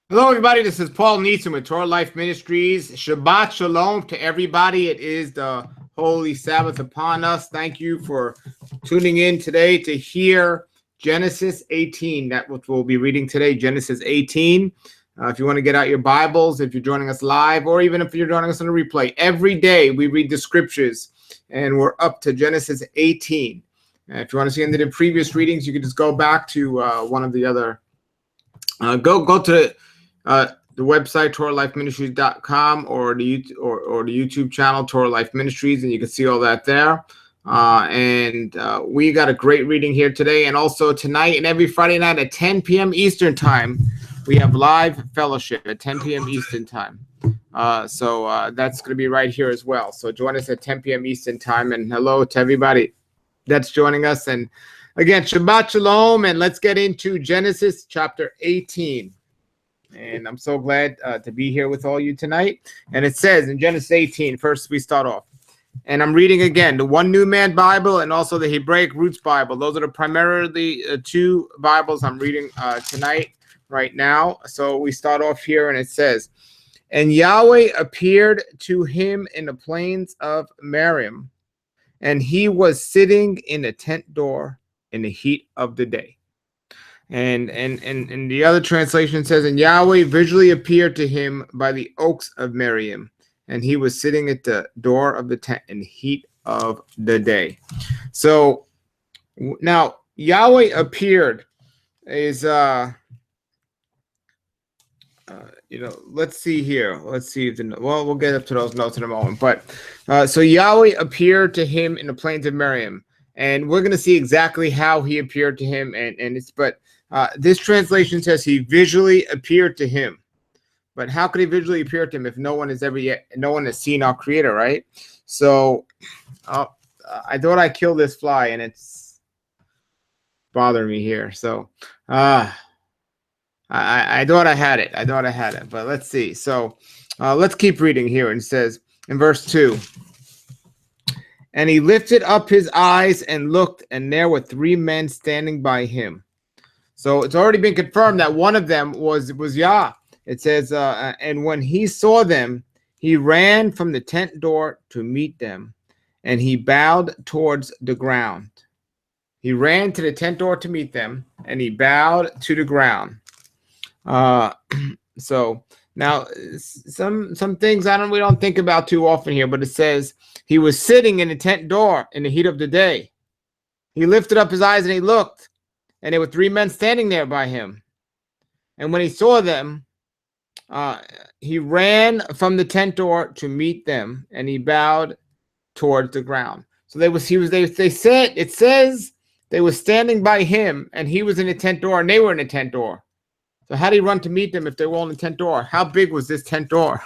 Hello, everybody. This is Paul Nison with Torah Life Ministries. Shabbat Shalom to everybody. It is the Holy Sabbath upon us. Thank you for tuning in today to hear Genesis 18. That what we'll be reading today, Genesis 18. If you want to get out your Bibles, if you're joining us live, or even if you're joining us on a replay, every day we read the scriptures, and we're up to Genesis 18. If you want to see any of the previous readings, you can just go back to one of the other. Go to the website TorahLifeMinistries.com or the YouTube channel Torah Life Ministries, and you can see all that there. We got a great reading here today, and also tonight and every Friday night at 10 p.m. Eastern time, we have live fellowship at 10 p.m. Eastern time. So that's going to be right here as well. So join us at 10 p.m. Eastern time, and hello to everybody that's joining us. And again, Shabbat Shalom, and let's get into Genesis chapter 18. And I'm so glad to be here with all you tonight. And it says in Genesis 18, first we start off. And I'm reading again the One New Man Bible and also the Hebraic Roots Bible. Those are the primarily two Bibles I'm reading tonight, right now. So we start off here, and it says, "And Yahweh appeared to him in the plains of Mamre, and he was sitting in a tent door in the heat of the day." And the other translation says, "And Yahweh visually appeared to him by the oaks of Mamre, and he was sitting at the door of the tent in the heat of the day." So now Yahweh appeared is let's see here. Let's see if we'll get up to those notes in a moment. But so Yahweh appeared to him in the plains of Mamre, and we're going to see exactly how he appeared to him. This translation says he visually appeared to him. But how could he visually appear to him if no one has seen our Creator, right? So I thought I killed this fly, and it's bothering me here. So I thought I had it. But let's see. So let's keep reading here. And it says in verse 2, "And he lifted up his eyes and looked, and there were three men standing by him." So it's already been confirmed that one of them was Yah. It says, "And when he saw them, he ran from the tent door to meet them, and he bowed towards the ground." He ran to the tent door to meet them, and he bowed to the ground. So now some things we don't think about too often here, but it says he was sitting in the tent door in the heat of the day. He lifted up his eyes and he looked, and there were three men standing there by him. And when he saw them, he ran from the tent door to meet them, and he bowed towards the ground. So it says they were standing by him, and he was in the tent door, and they were in the tent door. So how did he run to meet them if they were all in the tent door? How big was this tent door?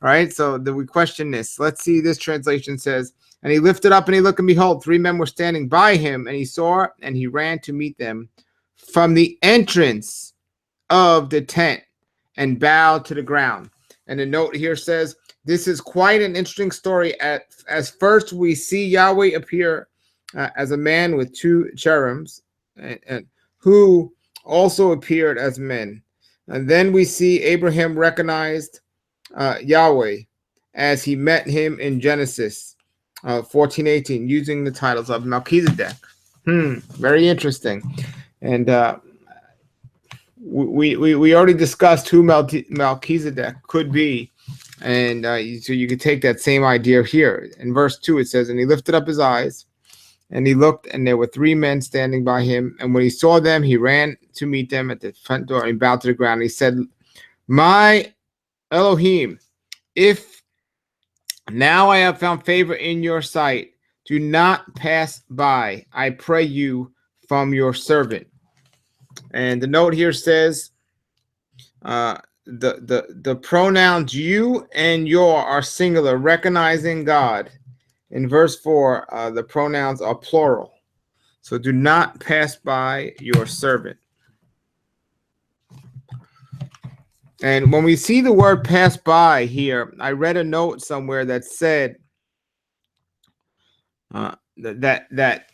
Right? So we question this. Let's see. This translation says, "And he lifted up and he looked, and behold, three men were standing by him, and he saw, and he ran to meet them from the entrance of the tent and bowed to the ground." And the note here says, this is quite an interesting story. As first we see Yahweh appear as a man with two cherubims, and who also appeared as men. And then we see Abraham recognized Yahweh as he met him in Genesis 14:18, using the titles of Melchizedek. Very interesting. And we already discussed who Melchizedek could be. And so you could take that same idea here. In verse 2, it says, "And he lifted up his eyes, and he looked, and there were three men standing by him. And when he saw them, he ran to meet them at the front door, and he bowed to the ground. And he said, 'My Elohim, if now I have found favor in your sight, do not pass by, I pray you, from your servant.'" And the note here says the pronouns you and your are singular, recognizing God. In verse 4, the pronouns are plural. So do not pass by your servant. And when we see the word pass by here, I read a note somewhere that said that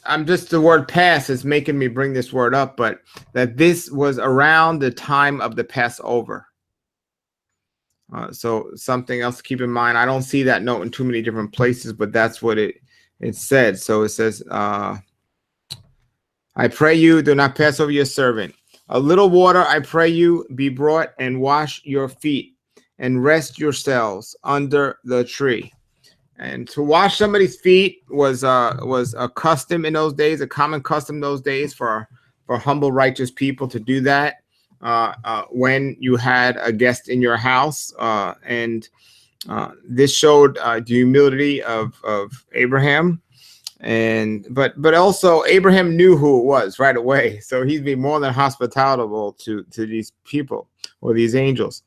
I'm just, the word pass is making me bring this word up, but that this was around the time of the Passover. So something else to keep in mind. I don't see that note in too many different places, but that's what it said. So it says, I pray you, do not pass over your servant. A little water, I pray you, be brought, and wash your feet, and rest yourselves under the tree. And to wash somebody's feet was a custom in those days, a common custom in those days for humble, righteous people to do that when you had a guest in your house. And this showed the humility of Abraham. But also Abraham knew who it was right away, so he'd be more than hospitable to these people or these angels.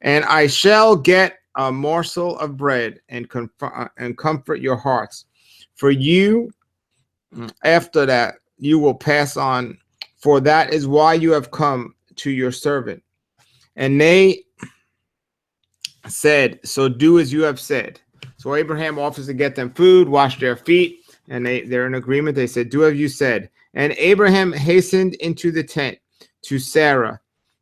And I shall get a morsel of bread and comfort your hearts. For you, after that, you will pass on, for that is why you have come to your servant. And they said, so do as you have said. So Abraham offers to get them food, wash their feet, and they're in agreement. They said, do as you said. And Abraham hastened into the tent to Sarah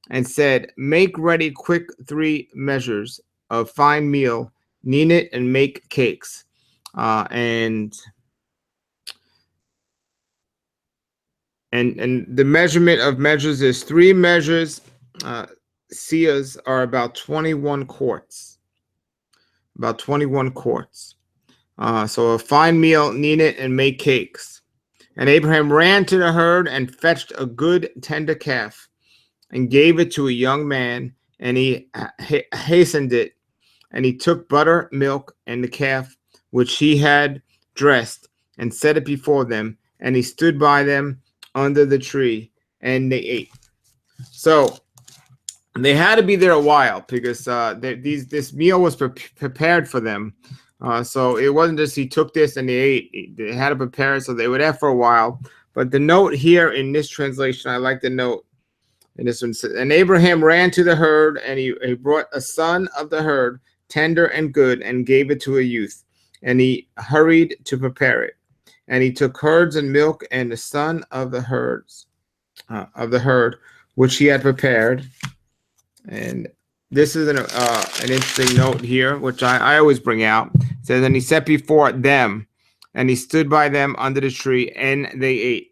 and said, make ready quick 3 measures of fine meal, knead it, and make cakes. And the measurement of measures is 3 measures. Seahs are about 21 quarts. About 21 quarts. So a fine meal, knead it, and make cakes. And Abraham ran to the herd and fetched a good tender calf and gave it to a young man, and he hastened it. And he took butter, milk, and the calf, which he had dressed, and set it before them. And he stood by them under the tree, and they ate. So they had to be there a while because this meal was prepared for them. So it wasn't just he took this and they ate. They had to prepare it, so they were there for a while. But the note here in this translation, I like the note. And this one says, and Abraham ran to the herd, and he brought a son of the herd, tender and good, and gave it to a youth. And he hurried to prepare it. And he took herds and milk and the son of the herd, which he had prepared. And this is an interesting note here, which I always bring out. It says, and he set before them, and he stood by them under the tree, and they ate.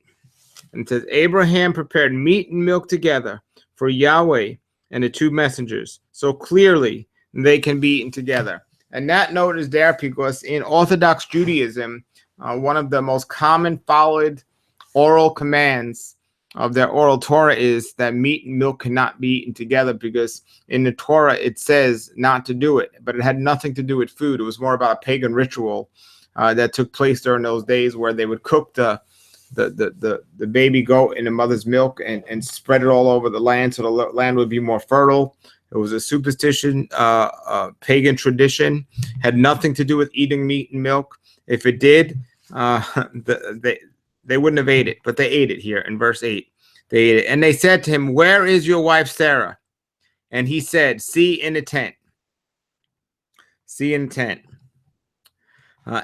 And it says, Abraham prepared meat and milk together for Yahweh and the 2 messengers. So clearly they can be eaten together. And that note is there because in Orthodox Judaism, one of the most common followed oral commands of their oral Torah is that meat and milk cannot be eaten together, because in the Torah it says not to do it, but it had nothing to do with food. It was more about a pagan ritual that took place during those days, where they would cook the baby goat in the mother's milk and spread it all over the land so the land would be more fertile. It was a superstition, pagan tradition, had nothing to do with eating meat and milk. If it did, they wouldn't have ate it, but they ate it here in verse 8. They ate it. And they said to him, where is your wife Sarah? And he said, see in the tent. See in the tent.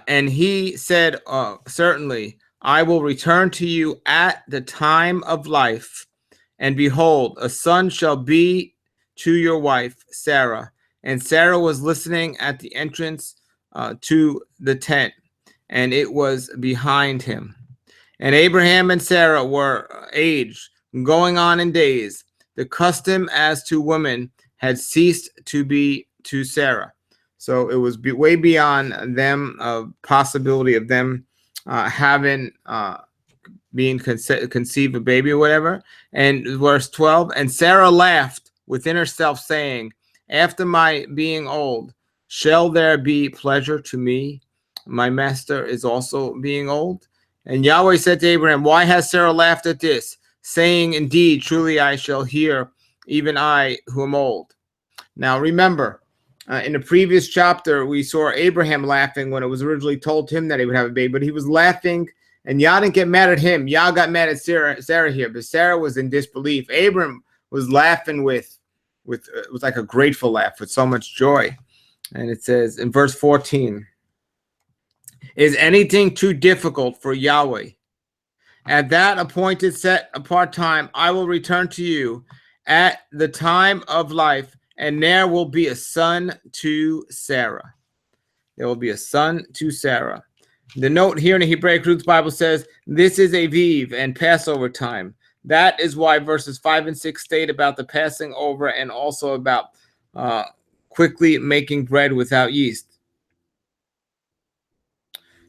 And he said, certainly, I will return to you at the time of life. And behold, a son shall be to your wife, Sarah. And Sarah was listening at the entrance to the tent, and it was behind him. And Abraham and Sarah were aged, going on in days. The custom as to women had ceased to be to Sarah. So it was way beyond them, possibility of them being conceived a baby or whatever. And verse 12, and Sarah laughed within herself, saying, after my being old, shall there be pleasure to me? My master is also being old. And Yahweh said to Abraham, why has Sarah laughed at this, saying, indeed, truly I shall hear, even I who am old. Now remember, in the previous chapter, we saw Abraham laughing when it was originally told to him that he would have a baby, but he was laughing, and Yah didn't get mad at him. Yah got mad at Sarah here, but Sarah was in disbelief. Abraham was laughing with it was like a grateful laugh with so much joy. And it says in verse 14, is anything too difficult for Yahweh? At that appointed set apart time, I will return to you at the time of life, and there will be a son to Sarah. There will be a son to Sarah. The note here in the Hebraic Roots Bible says, this is Aviv and Passover time. That is why verses 5 and 6 state about the passing over and also about quickly making bread without yeast.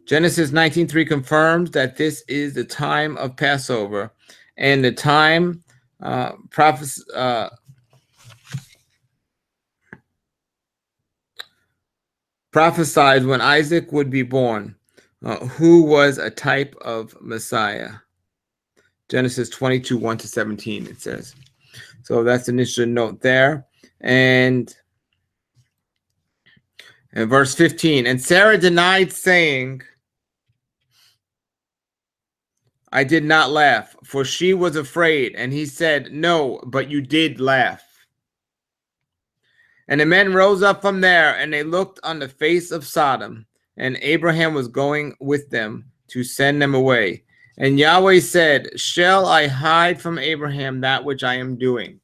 Genesis 19:3 confirms that this is the time of Passover and the time prophesied when Isaac would be born, who was a type of Messiah. Genesis 22:1-17, it says. So that's an interesting note there. And verse 15, and Sarah denied, saying, I did not laugh, for she was afraid. And he said, no, but you did laugh. And the men rose up from there, and they looked on the face of Sodom, and Abraham was going with them to send them away. And Yahweh said, shall I hide from Abraham that which I am doing?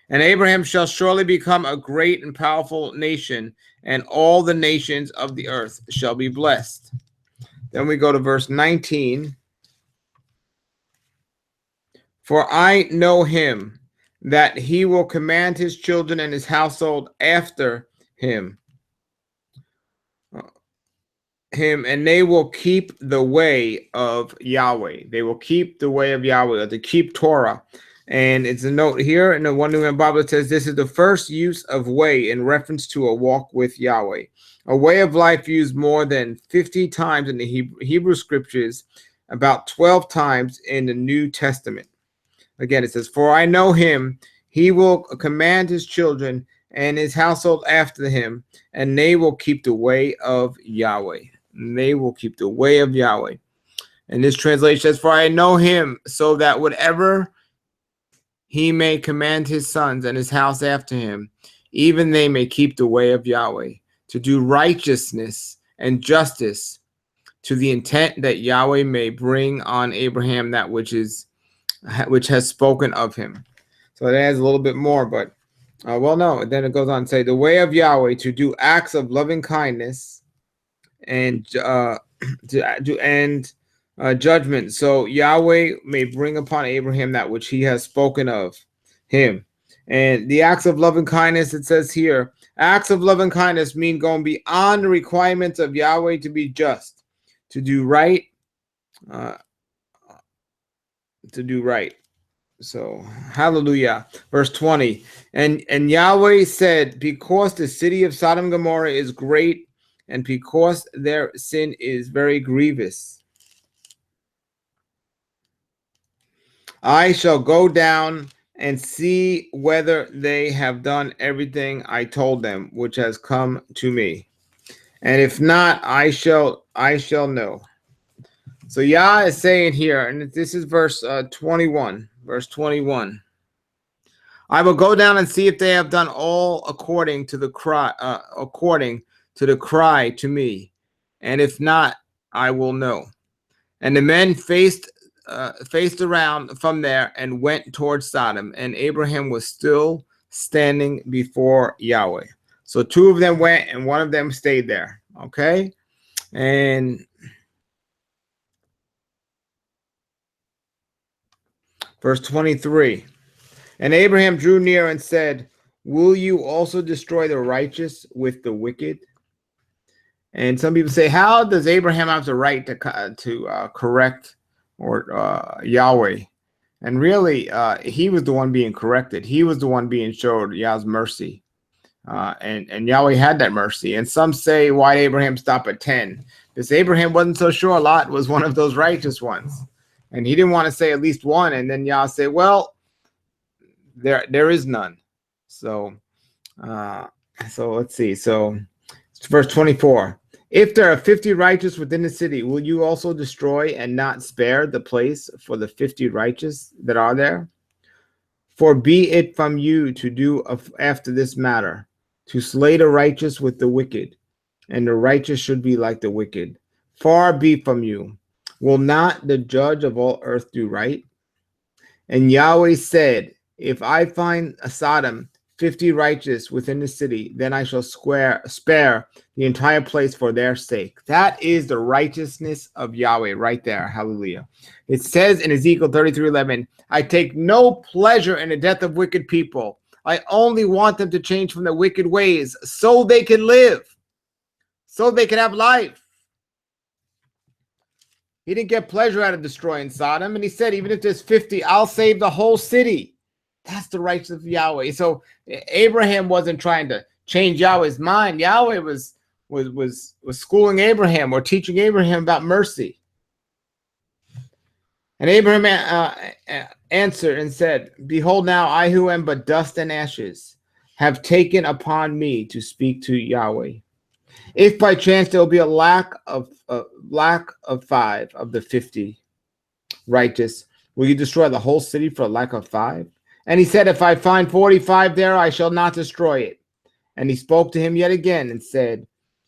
And Abraham shall surely become a great and powerful nation, and all the nations of the earth shall be blessed. Then we go to verse 19. For I know him, that he will command his children and his household after him, and they will keep the way of Yahweh. They will keep the way of Yahweh, or to keep Torah. And it's a note here in the One New Man Bible. It says this is the first use of way in reference to a walk with Yahweh. A way of life used more than 50 times in the Hebrew scriptures, about 12 times in the New Testament. Again, it says, for I know him, he will command his children and his household after him, and they will keep the way of Yahweh. And they will keep the way of Yahweh. And this translation says, for I know him, so that whatever he may command his sons and his house after him, even they may keep the way of Yahweh, to do righteousness and justice, to the intent that Yahweh may bring on Abraham that which has spoken of him. So it adds a little bit more, but well, no. Then it goes on to say the way of Yahweh, to do acts of loving kindness and judgment, so Yahweh may bring upon Abraham that which he has spoken of him. And the acts of loving kindness, it says here, acts of loving kindness mean going beyond the requirements of Yahweh to be just, to do right, So, hallelujah. Verse 20. And Yahweh said, because the city of Sodom and Gomorrah is great, and because their sin is very grievous, I shall go down and see whether they have done everything I told them, which has come to me. And if not, I shall know. So Yah is saying here, and this is verse 21. Verse 21. I will go down and see if they have done all according to the cry, to me, and if not, I will know. And the men faced around from there and went towards Sodom, and Abraham was still standing before Yahweh. So two of them went, and one of them stayed there. Okay, and verse 23. And Abraham drew near and said, will you also destroy the righteous with the wicked? And some people say, how does Abraham have the right to correct Yahweh? And really, he was the one being corrected. He was the one being showed Yah's mercy. And Yahweh had that mercy. And some say, why did Abraham stop at 10? Because Abraham wasn't so sure Lot was one of those righteous ones. And he didn't want to say at least one. And then Yah say, well, there is none. So let's see. So it's verse 24. If there are 50 righteous within the city, will you also destroy and not spare the place for the 50 righteous that are there? For be it from you to do after this matter, to slay the righteous with the wicked, and the righteous should be like the wicked. Far be from you. Will not the judge of all earth do right? And Yahweh said, if I find a Sodom 50 righteous within the city, then I shall spare the entire place for their sake. That is the righteousness of Yahweh right there. Hallelujah. It says in Ezekiel 33:11, I take no pleasure in the death of wicked people. I only want them to change from their wicked ways so they can live, so they can have life. He didn't get pleasure out of destroying Sodom. And he said, even if there's 50, I'll save the whole city. That's the righteousness of Yahweh. So Abraham wasn't trying to change Yahweh's mind. Yahweh was schooling Abraham or teaching Abraham about mercy. And Abraham answered and said, behold, now I who am but dust and ashes have taken upon me to speak to Yahweh. If by chance there will be a lack of 5 of the 50 righteous, will you destroy the whole city for a lack of 5? And he said, if I find 45 there, I shall not destroy it. And he spoke to him yet again and said,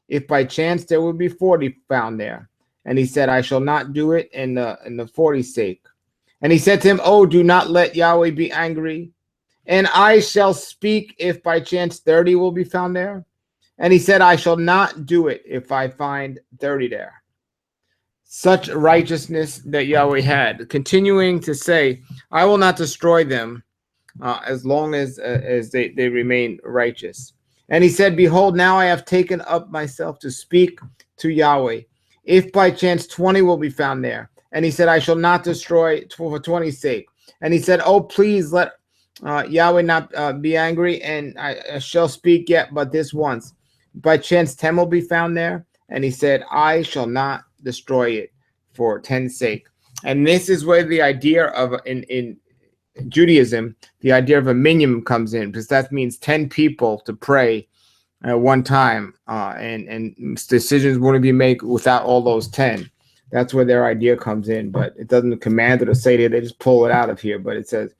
if by chance there will be 40 found there. And he said, I shall not do it in the 40's sake. And he said to him, oh, do not let Yahweh be angry. And I shall speak if by chance 30 will be found there. And he said, I shall not do it if I find 30 there. Such righteousness that Yahweh had, continuing to say, I will not destroy them as long as they remain righteous. And he said, behold, now I have taken up myself to speak to Yahweh. If by chance 20 will be found there. And he said, I shall not destroy for 20's sake. And he said, oh, please let Yahweh not be angry, and I shall speak yet but this once. By chance 10 will be found there. And he said, I shall not destroy it for 10's sake. And this is where the idea of, in Judaism, the idea of a minyan comes in, because that means 10 people to pray at one time, and decisions wouldn't be made without all those 10. That's where their idea comes in, but it doesn't command it or say that. They just pull it out of here. But it says,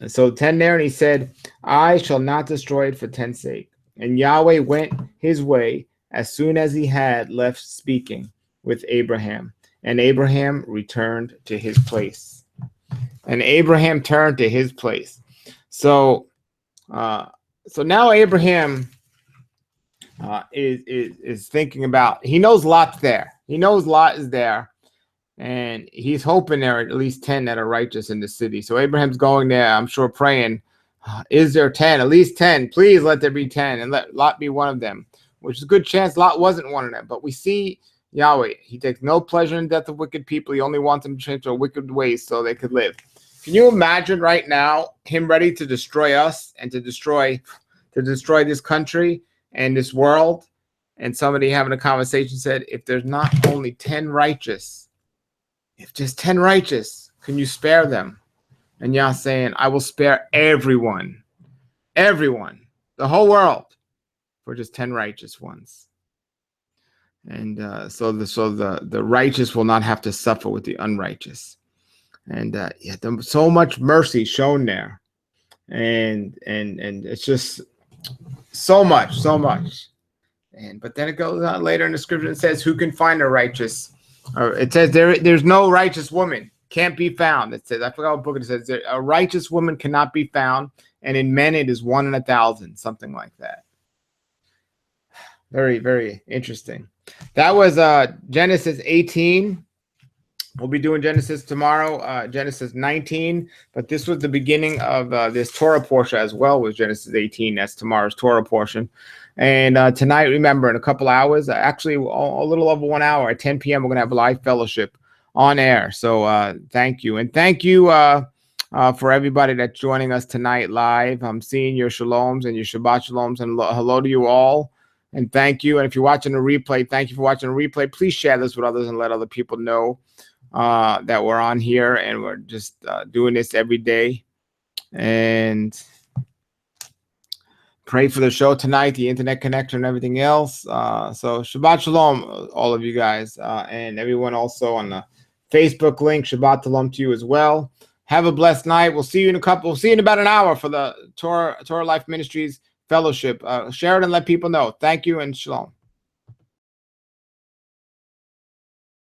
so 10 there, and he said, I shall not destroy it for 10's sake. And Yahweh went his way as soon as he had left speaking with Abraham, and Abraham returned to his place. And Abraham turned to his place. So now Abraham is thinking about, he knows Lot's there. He knows Lot is there, and he's hoping there are at least 10 that are righteous in the city. So Abraham's going there, I'm sure, praying, is there 10? At least 10. Please let there be 10, and let Lot be one of them, which is a good chance Lot wasn't one of them. But we see Yahweh, he takes no pleasure in the death of wicked people. He only wants them to change their wicked ways so they could live. Can you imagine right now him ready to destroy us and to destroy this country and this world? And somebody having a conversation said, if there's not only 10 righteous, if just 10 righteous, can you spare them? And Yah saying, I will spare everyone, the whole world, for just 10 righteous ones. And so the righteous will not have to suffer with the unrighteous. And so much mercy shown there, and it's just so much. But then it goes on later in the scripture and says, who can find a righteous? Or it says there's no righteous woman, can't be found. It says, I forgot what book it says, a righteous woman cannot be found, and in men it is 1 in 1,000, something like that. Very, very interesting. That was Genesis 18. We'll be doing Genesis tomorrow, Genesis 19, but this was the beginning of this Torah portion as well, was Genesis 18. That's tomorrow's Torah portion. And tonight, remember, in a couple hours, actually a little over 1 hour, at 10 p.m., we're going to have a live fellowship on air. So thank you. And thank you for everybody that's joining us tonight live. I'm seeing your shaloms and your Shabbat shaloms, and hello to you all. And thank you. And if you're watching a replay, thank you for watching a replay. Please share this with others and let other people know that we're on here, and we're just doing this every day. And pray for the show tonight, the internet connection and everything else. So Shabbat Shalom, all of you guys, and everyone also on the Facebook link. Shabbat Shalom to you as well. Have a blessed night. We'll see you in about an hour for the Torah Life Ministries Fellowship. Share it and let people know. Thank you, and Shalom.